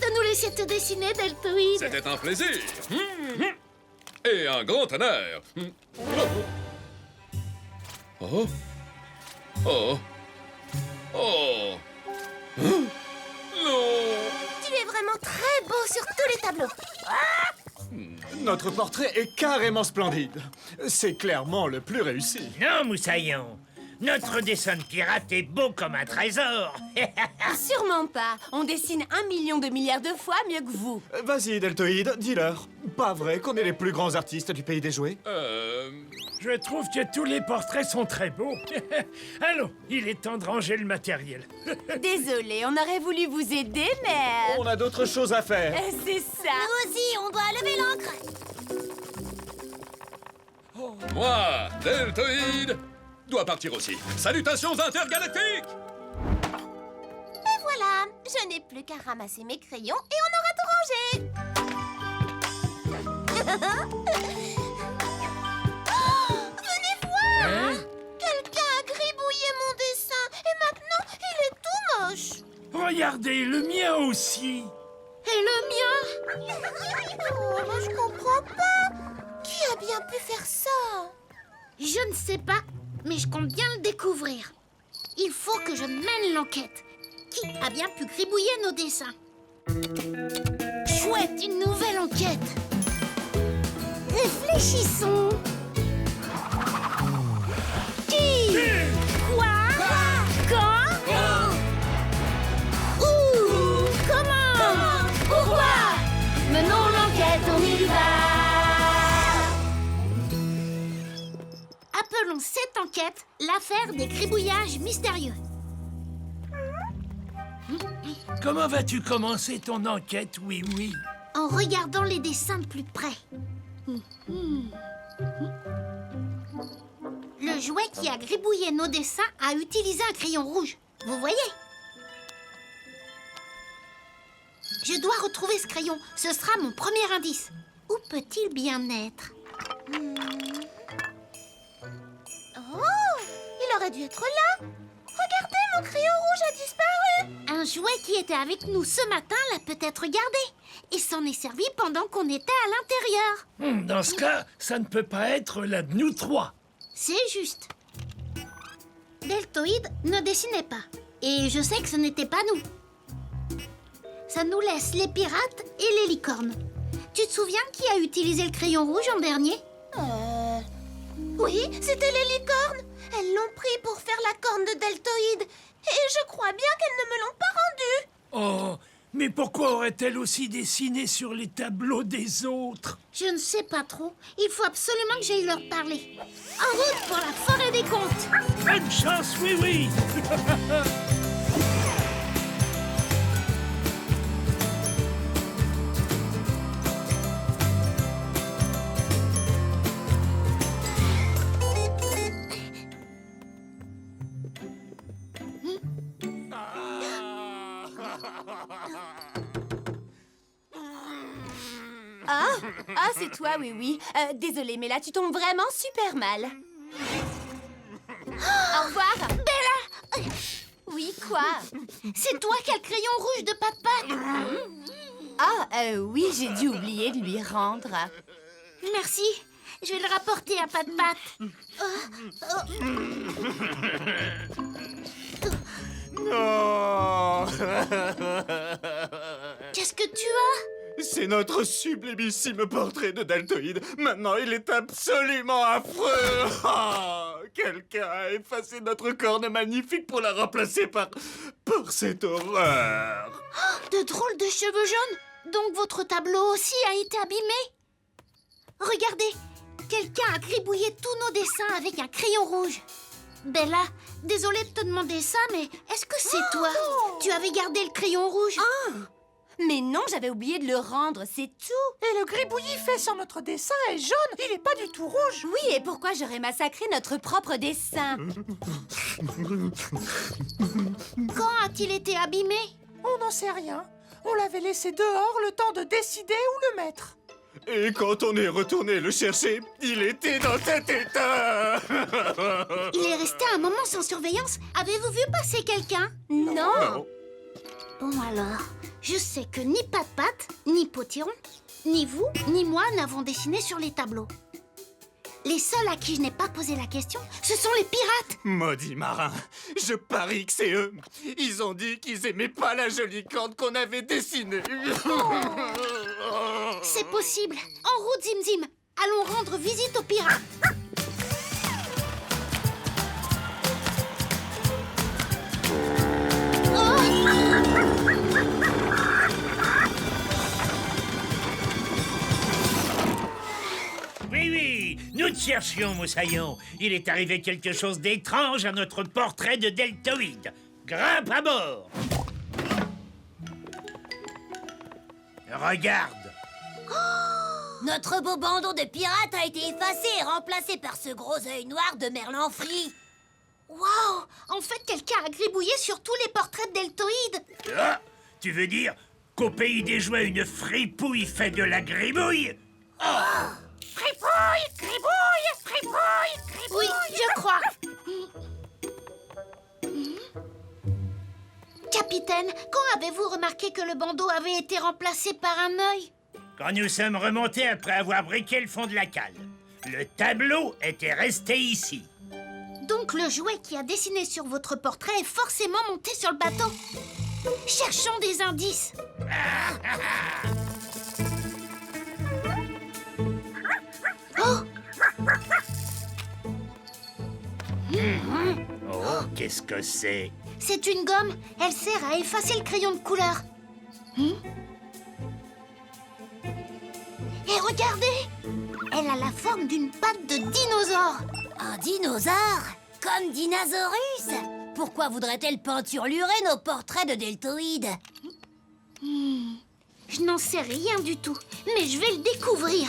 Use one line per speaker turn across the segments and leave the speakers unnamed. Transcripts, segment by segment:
de nous laisser te dessiner, Deltoïde.
C'était un plaisir. Et un grand honneur. Oh. Oh. Oh. Non.
Tu es vraiment très beau sur tous les tableaux.
Notre portrait est carrément splendide. C'est clairement le plus réussi.
Non, Moussaillon. Notre dessin de pirate est beau comme un trésor.
Sûrement pas. On dessine 1 million de milliards de fois mieux que vous.
Vas-y, Deltoïde, dis-leur. Pas vrai qu'on est les plus grands artistes du pays des jouets?
Je trouve que tous les portraits sont très beaux. Allons, il est temps de ranger le matériel.
Désolée, on aurait voulu vous aider, mais...
On a d'autres choses à faire.
C'est ça.
Nous aussi, on doit lever l'ancre.
Moi, Deltoïde, dois partir aussi. Salutations intergalactiques.
Et voilà, je n'ai plus qu'à ramasser mes crayons et on aura tout rangé. Oh, venez voir!
Hein?
Quelqu'un a gribouillé mon dessin et maintenant il est tout moche.
Regardez, le mien aussi.
Et le mien? Oh, mais je comprends pas. Qui a bien pu faire ça?
Je ne sais pas, mais je compte bien le découvrir. Il faut que je mène l'enquête. Qui a bien pu gribouiller nos dessins? Chouette, une nouvelle enquête. Réfléchissons. Qui? Quoi? Quand? Où? Comment? Pourquoi? Menons l'enquête, on y va. Appelons cette enquête l'affaire des gribouillages mystérieux.
Comment vas-tu commencer ton enquête, oui?
En regardant les dessins de plus près. Le jouet qui a gribouillé nos dessins a utilisé un crayon rouge. Vous voyez? Je dois retrouver ce crayon. Ce sera mon premier indice. Où peut-il bien être?
Oh, il aurait dû être là. Regardez, mon crayon rouge a disparu.
Un jouet qui était avec nous ce matin l'a peut-être gardé. Et s'en est servi pendant qu'on était à l'intérieur.
Dans ce cas, ça ne peut pas être l'un de nous trois.
C'est juste. Deltoïde ne dessinait pas. Et je sais que ce n'était pas nous. Ça nous laisse les pirates et les licornes. Tu te souviens qui a utilisé le crayon rouge en dernier?
Oui, c'était les licornes. Elles l'ont pris pour faire la corne de Deltoïde. Et je crois bien qu'elles ne me l'ont pas rendu.
Oh, mais pourquoi aurait-elle aussi dessiné sur les tableaux des autres?
Je ne sais pas trop. Il faut absolument que j'aille leur parler. En route pour la forêt des contes.
Bonne chance, oui.
Ah, c'est toi, oui. Désolée, mais là, tu tombes vraiment super mal. Au revoir.
Bella!
Oui, quoi?
C'est toi qui as le crayon rouge de Pat-Pat.
Ah, oui, j'ai dû oublier de lui rendre.
Merci. Je vais le rapporter à Pat-Pat.
Non.
Qu'est-ce que tu as?
C'est notre sublimissime portrait de Deltoïde. Maintenant, il est absolument affreux. Oh, quelqu'un a effacé notre corne magnifique pour la remplacer par cette horreur.
De drôles de cheveux jaunes. Donc votre tableau aussi a été abîmé. Regardez, quelqu'un a gribouillé tous nos dessins avec un crayon rouge. Bella, désolée de te demander ça, mais est-ce que c'est toi? Tu avais gardé le crayon rouge?
Mais non, j'avais oublié de le rendre, c'est tout.
Et le gribouillis fait sur notre dessin est jaune, il est pas du tout rouge.
Oui, et pourquoi j'aurais massacré notre propre dessin?
Quand a-t-il été abîmé?
On n'en sait rien. On l'avait laissé dehors le temps de décider où le mettre.
Et quand on est retourné le chercher, il était dans cet état.
Il est resté un moment sans surveillance. Avez-vous vu passer quelqu'un?
Non.
Bon alors, Je sais que ni Pat-Pat, ni Potiron, ni vous, ni moi n'avons dessiné sur les tableaux. Les seuls à qui je n'ai pas posé la question, ce sont les pirates.
Maudits marins, je parie que c'est eux. Ils ont dit qu'ils aimaient pas la jolie corne qu'on avait dessinée.
C'est possible. En route, Zim Zim. Allons rendre visite aux pirates.
Oui, nous te cherchions, Moussaillon. Il est arrivé quelque chose d'étrange à notre portrait de deltoïde. Grimpe à bord. Regarde.
Notre beau bandeau de pirates a été effacé et remplacé par ce gros œil noir de Merlan Free.
Waouh! En fait, quelqu'un a gribouillé sur tous les portraits de deltoïdes.
Ah, tu veux dire qu'au pays des jouets, une fripouille fait de la gribouille?
Fripouille, gribouille, fripouille, gribouille. Oui, je crois. Capitaine, quand avez-vous remarqué que le bandeau avait été remplacé par un œil?
Quand nous sommes remontés après avoir briqué le fond de la cale. Le tableau était resté ici.
Donc le jouet qui a dessiné sur votre portrait est forcément monté sur le bateau. Cherchons des indices. Oh!
Oh, qu'est-ce que c'est?
C'est une gomme. Elle sert à effacer le crayon de couleur. Et regardez! Elle a la forme d'une patte de dinosaure.
Un dinosaure? Comme Dinosaurus? Pourquoi voudrait-elle peinturlurer nos portraits de deltoïdes?
Je n'en sais rien du tout, mais je vais le découvrir.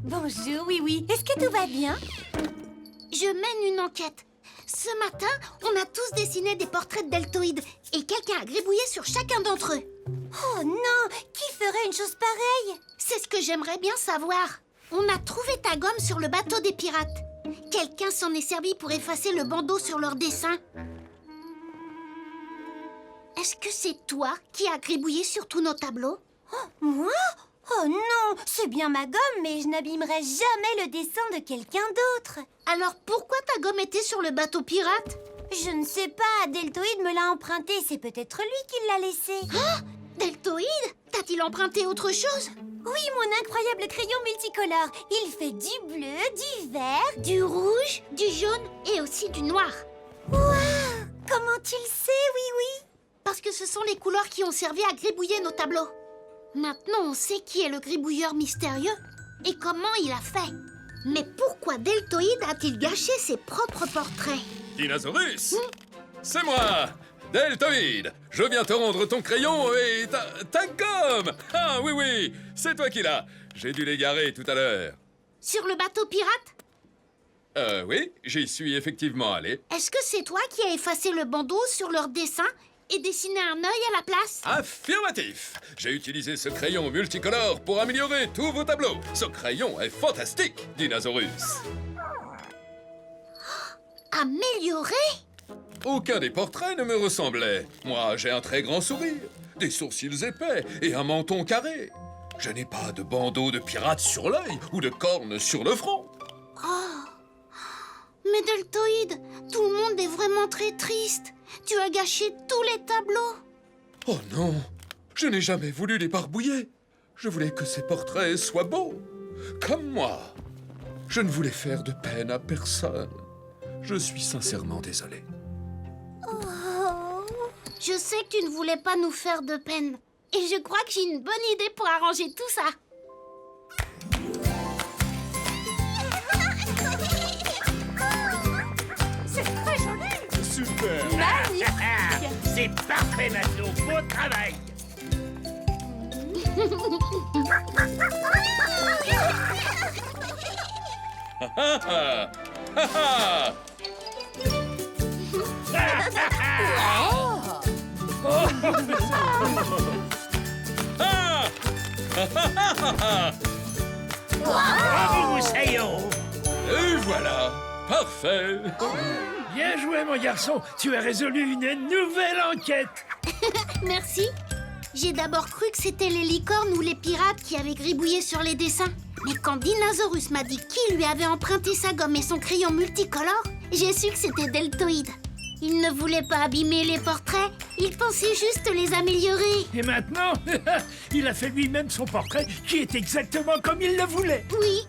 Bonjour, oui. Est-ce que tout va bien?
Je mène une enquête. Ce matin, on a tous dessiné des portraits de deltoïdes et quelqu'un a gribouillé sur chacun d'entre eux.
Oh non! Qui ferait une chose pareille?
C'est ce que j'aimerais bien savoir. On a trouvé ta gomme sur le bateau des pirates. Quelqu'un s'en est servi pour effacer le bandeau sur leur dessin. Est-ce que c'est toi qui as gribouillé sur tous nos tableaux?
Moi? Oh non! C'est bien ma gomme, mais je n'abîmerai jamais le dessin de quelqu'un d'autre.
Alors pourquoi ta gomme était sur le bateau pirate?
Je ne sais pas, Deltoïde me l'a emprunté, c'est peut-être lui qui l'a laissé.
Ah! Deltoïde? T'a-t-il emprunté autre chose?
Oui, mon incroyable crayon multicolore. Il fait du bleu, du vert...
Du rouge, du jaune et aussi du noir.
Waouh! Comment tu le sais, oui?
Parce que ce sont les couleurs qui ont servi à gribouiller nos tableaux. Maintenant, on sait qui est le gribouilleur mystérieux et comment il a fait. Mais pourquoi Deltoïde a-t-il gâché ses propres portraits?
Dinosaurus, c'est moi, Deltoïde. Je viens te rendre ton crayon et ta gomme. Ah oui, c'est toi qui l'as. J'ai dû l'égarer tout à l'heure.
Sur le bateau pirate?
Oui, j'y suis effectivement allé.
Est-ce que c'est toi qui as effacé le bandeau sur leur dessin et dessiné un œil à la place?
Affirmatif. J'ai utilisé ce crayon multicolore pour améliorer tous vos tableaux. Ce crayon est fantastique, Dinosaurus.
Amélioré?
Aucun des portraits ne me ressemblait. Moi, j'ai un très grand sourire, des sourcils épais et un menton carré. Je n'ai pas de bandeau de pirate sur l'œil ou de cornes sur le front.
Mais Deltoïde, tout le monde est vraiment très triste. Tu as gâché tous les tableaux.
Oh non, je n'ai jamais voulu les barbouiller. Je voulais que ces portraits soient beaux, comme moi. Je ne voulais faire de peine à personne. Je suis sincèrement désolé.
Je sais que tu ne voulais pas nous faire de peine. Et je crois que j'ai une bonne idée pour arranger tout ça.
C'est très joli.
Super.
C'est parfait, Matelot. Beau travail. Bravo, Moussaillon!
Et voilà, parfait.
Bien joué, mon garçon. Tu as résolu une nouvelle enquête.
Merci. J'ai d'abord cru que c'était les licornes ou les pirates qui avaient gribouillé sur les dessins. Mais quand Dinosaurus m'a dit qui lui avait emprunté sa gomme et son crayon multicolore, j'ai su que c'était Deltoïde. Il ne voulait pas abîmer les portraits, il pensait juste les améliorer.
Et maintenant, il a fait lui-même son portrait qui est exactement comme il le voulait.
Oui,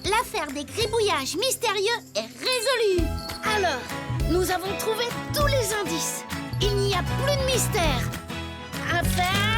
l'affaire des gribouillages mystérieux est résolue. Alors, nous avons trouvé tous les indices. Il n'y a plus de mystère. Affaire